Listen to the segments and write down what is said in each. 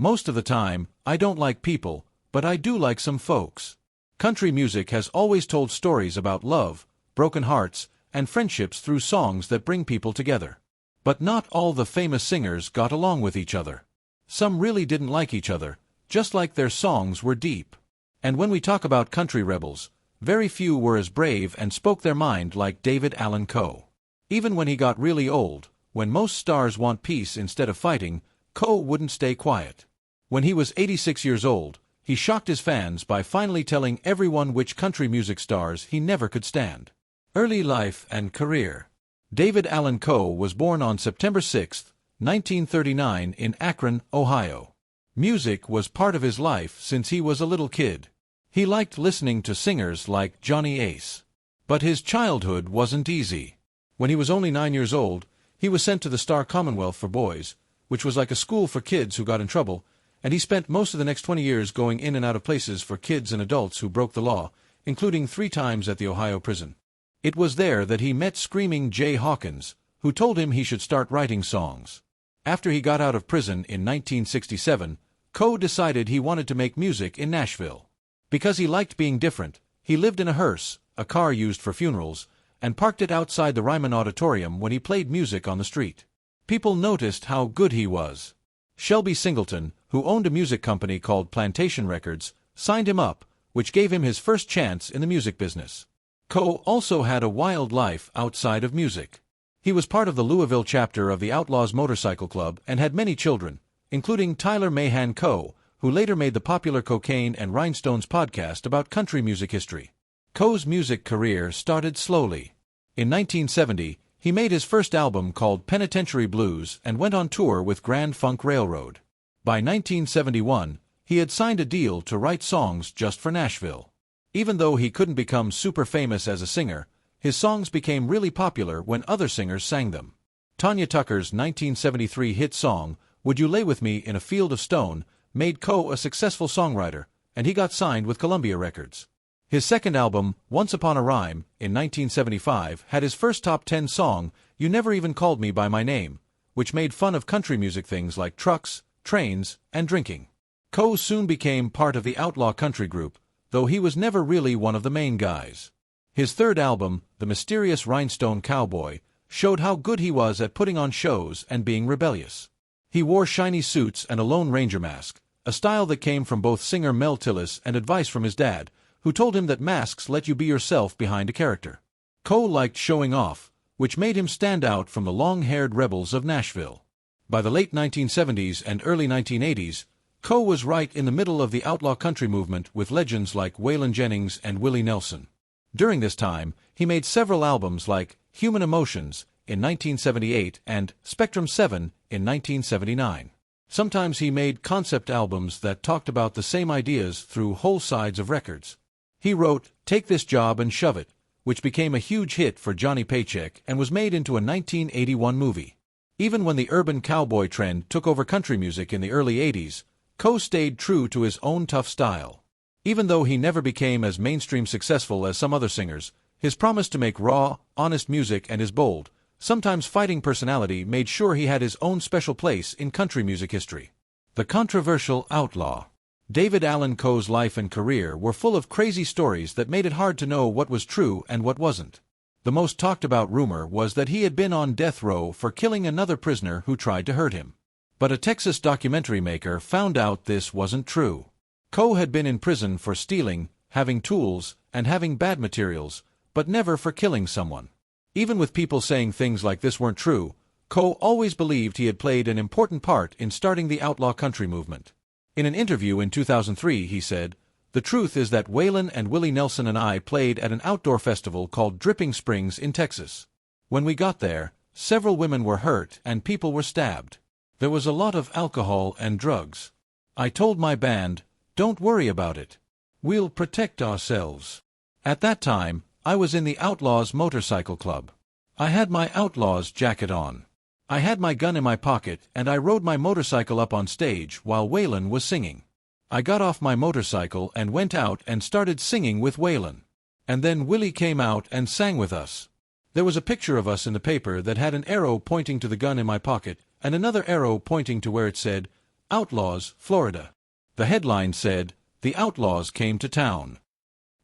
Most of the time, I don't like people, but I do like some folks. Country music has always told stories about love, broken hearts, and friendships through songs that bring people together. But not all the famous singers got along with each other. Some really didn't like each other, just like their songs were deep. And when we talk about country rebels, very few were as brave and spoke their mind like David Allan Coe. Even when he got really old, when most stars want peace instead of fighting, Coe wouldn't stay quiet. When he was 86 years old, he shocked his fans by finally telling everyone which country music stars he never could stand. Early life and career. David Allan Coe was born on September 6, 1939 in Akron, Ohio. Music was part of his life since he was a little kid. He liked listening to singers like Johnny Ace. But his childhood wasn't easy. When he was only 9 years old, he was sent to the Star Commonwealth for Boys, which was like a school for kids who got in trouble, and he spent most of the next 20 years going in and out of places for kids and adults who broke the law, including 3 times at the Ohio prison. It was there that he met Screaming Jay Hawkins, who told him he should start writing songs. After he got out of prison in 1967, Coe decided he wanted to make music in Nashville. Because he liked being different, he lived in a hearse, a car used for funerals, and parked it outside the Ryman Auditorium when he played music on the street. People noticed how good he was. Shelby Singleton, who owned a music company called Plantation Records, signed him up, which gave him his first chance in the music business. Coe also had a wild life outside of music. He was part of the Louisville chapter of the Outlaws Motorcycle Club and had many children, including Tyler Mahan Coe, who later made the popular Cocaine and Rhinestones podcast about country music history. Coe's music career started slowly. In 1970, he made his first album called Penitentiary Blues and went on tour with Grand Funk Railroad. By 1971, he had signed a deal to write songs just for Nashville. Even though he couldn't become super famous as a singer, his songs became really popular when other singers sang them. Tanya Tucker's 1973 hit song, Would You Lay With Me in a Field of Stone, made Coe a successful songwriter, and he got signed with Columbia Records. His second album, Once Upon a Rhyme, in 1975, had his first top 10 song, You Never Even Called Me By My Name, which made fun of country music things like trucks, trains, and drinking. Coe soon became part of the Outlaw country group, though he was never really one of the main guys. His third album, The Mysterious Rhinestone Cowboy, showed how good he was at putting on shows and being rebellious. He wore shiny suits and a Lone Ranger mask, a style that came from both singer Mel Tillis and advice from his dad, who told him that masks let you be yourself behind a character. Coe liked showing off, which made him stand out from the long-haired rebels of Nashville. By the late 1970s and early 1980s, Coe was right in the middle of the outlaw country movement with legends like Waylon Jennings and Willie Nelson. During this time, he made several albums like Human Emotions in 1978 and Spectrum 7 in 1979. Sometimes he made concept albums that talked about the same ideas through whole sides of records. He wrote Take This Job and Shove It, which became a huge hit for Johnny Paycheck and was made into a 1981 movie. Even when the urban cowboy trend took over country music in the early 80s, Coe stayed true to his own tough style. Even though he never became as mainstream successful as some other singers, his promise to make raw, honest music and his bold, sometimes fighting personality made sure he had his own special place in country music history. The controversial outlaw. David Allan Coe's life and career were full of crazy stories that made it hard to know what was true and what wasn't. The most talked about rumor was that he had been on death row for killing another prisoner who tried to hurt him. But a Texas documentary maker found out this wasn't true. Coe had been in prison for stealing, having tools, and having bad materials, but never for killing someone. Even with people saying things like this weren't true, Coe always believed he had played an important part in starting the outlaw country movement. In an interview in 2003, he said, "The truth is that Waylon and Willie Nelson and I played at an outdoor festival called Dripping Springs in Texas. When we got there, several women were hurt and people were stabbed. There was a lot of alcohol and drugs. I told my band, don't worry about it. We'll protect ourselves. At that time, I was in the Outlaws Motorcycle Club. I had my Outlaws jacket on. I had my gun in my pocket and I rode my motorcycle up on stage while Waylon was singing. I got off my motorcycle and went out and started singing with Waylon. And then Willie came out and sang with us. There was a picture of us in the paper that had an arrow pointing to the gun in my pocket and another arrow pointing to where it said, Outlaws, Florida. The headline said, "The Outlaws came to town."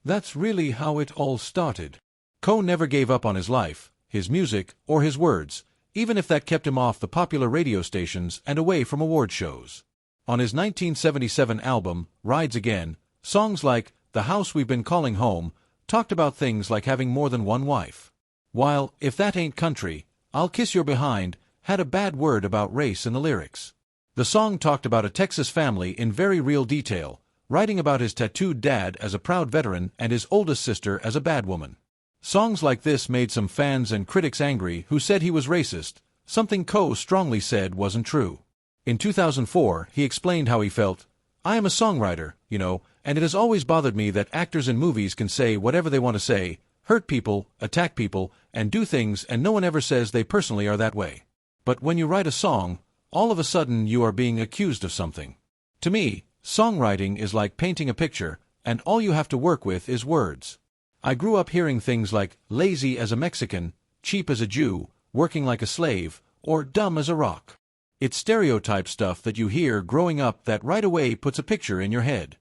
That's really how it all started. Coe never gave up on his life, his music, or his words, even if that kept him off the popular radio stations and away from award shows. On his 1977 album, Rides Again, songs like "The House We've Been Calling Home" talked about things like having more than one wife. While "If That Ain't Country," "I'll Kiss Your Behind" had a bad word about race in the lyrics. The song talked about a Texas family in very real detail, writing about his tattooed dad as a proud veteran and his oldest sister as a bad woman. Songs like this made some fans and critics angry who said he was racist, something Coe strongly said wasn't true. In 2004, he explained how he felt, "I am a songwriter, and it has always bothered me that actors in movies can say whatever they want to say, hurt people, attack people, and do things, and no one ever says they personally are that way. But when you write a song, all of a sudden you are being accused of something. To me, songwriting is like painting a picture, and all you have to work with is words. I grew up hearing things like lazy as a Mexican, cheap as a Jew, working like a slave, or dumb as a rock. It's stereotype stuff that you hear growing up that right away puts a picture in your head."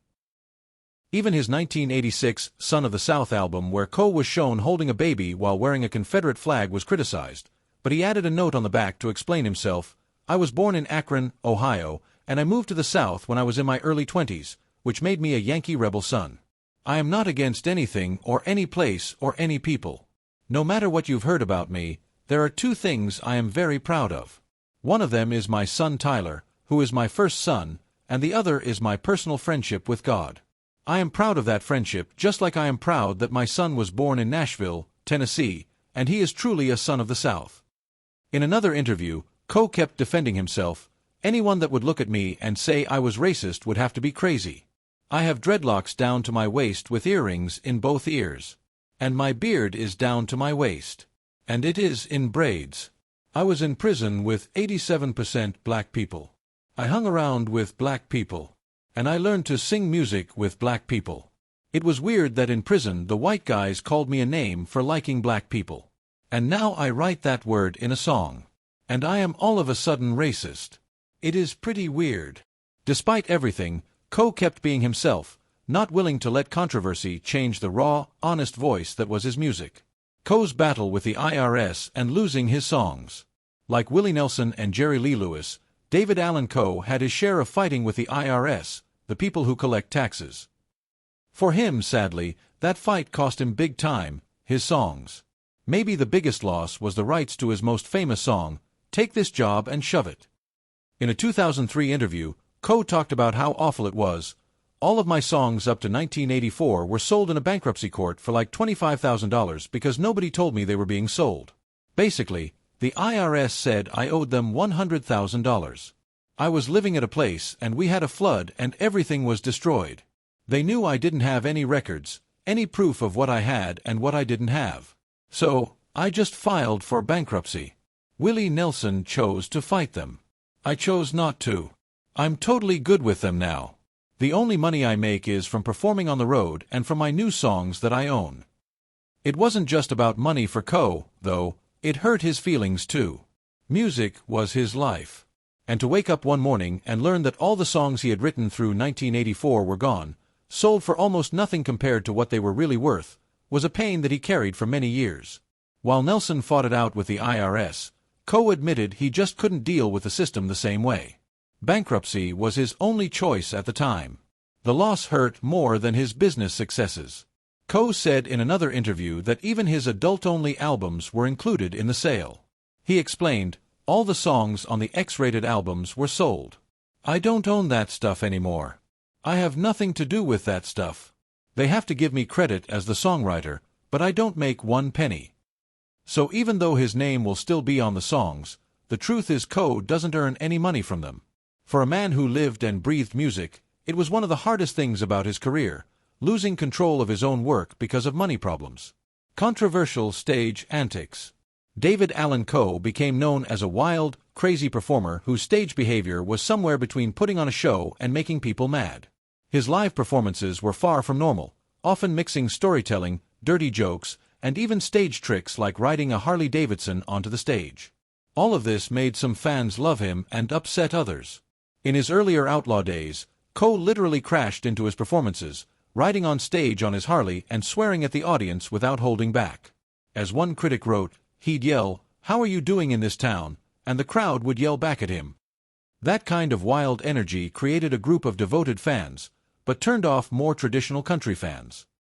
Even his 1986 Son of the South album, where Coe was shown holding a baby while wearing a Confederate flag, was criticized, but he added a note on the back to explain himself. "I was born in Akron, Ohio, and I moved to the South when I was in my early 20s, which made me a Yankee rebel son. I am not against anything or any place or any people. No matter what you've heard about me, there are two things I am very proud of. One of them is my son Tyler, who is my first son, and the other is my personal friendship with God. I am proud of that friendship, just like I am proud that my son was born in Nashville, Tennessee, and he is truly a son of the South." In another interview, Coe kept defending himself. "Anyone that would look at me and say I was racist would have to be crazy. I have dreadlocks down to my waist with earrings in both ears. And my beard is down to my waist. And it is in braids. I was in prison with 87% black people. I hung around with black people. And I learned to sing music with black people. It was weird that in prison the white guys called me a name for liking black people. And now I write that word in a song. And I am all of a sudden racist. It is pretty weird." Despite everything, Coe kept being himself, not willing to let controversy change the raw, honest voice that was his music. Coe's battle with the IRS and losing his songs. Like Willie Nelson and Jerry Lee Lewis, David Allan Coe had his share of fighting with the IRS, the people who collect taxes. For him, sadly, that fight cost him big time, his songs. Maybe the biggest loss was the rights to his most famous song, "Take This Job and Shove It." In a 2003 interview, Coe talked about how awful it was. "All of my songs up to 1984 were sold in a bankruptcy court for like $25,000 because nobody told me they were being sold. Basically, the IRS said I owed them $100,000. I was living at a place and we had a flood and everything was destroyed. They knew I didn't have any records, any proof of what I had and what I didn't have. So, I just filed for bankruptcy. Willie Nelson chose to fight them. I chose not to. I'm totally good with them now. The only money I make is from performing on the road and from my new songs that I own." It wasn't just about money for Coe, though. It hurt his feelings too. Music was his life. And to wake up one morning and learn that all the songs he had written through 1984 were gone, sold for almost nothing compared to what they were really worth, was a pain that he carried for many years. While Nelson fought it out with the IRS, Coe admitted he just couldn't deal with the system the same way. Bankruptcy was his only choice at the time. The loss hurt more than his business successes. Coe said in another interview that even his adult-only albums were included in the sale. He explained, "All the songs on the X-rated albums were sold. I don't own that stuff anymore. I have nothing to do with that stuff. They have to give me credit as the songwriter, but I don't make one penny." So even though his name will still be on the songs, the truth is Coe doesn't earn any money from them. For a man who lived and breathed music, it was one of the hardest things about his career, losing control of his own work because of money problems. Controversial stage antics. David Allan Coe became known as a wild, crazy performer whose stage behavior was somewhere between putting on a show and making people mad. His live performances were far from normal, often mixing storytelling, dirty jokes, and even stage tricks like riding a Harley-Davidson onto the stage. All of this made some fans love him and upset others. In his earlier Outlaw days, Coe literally crashed into his performances, riding on stage on his Harley and swearing at the audience without holding back. As one critic wrote, he'd yell, "How are you doing in this town?" and the crowd would yell back at him. That kind of wild energy created a group of devoted fans, but turned off more traditional country fans.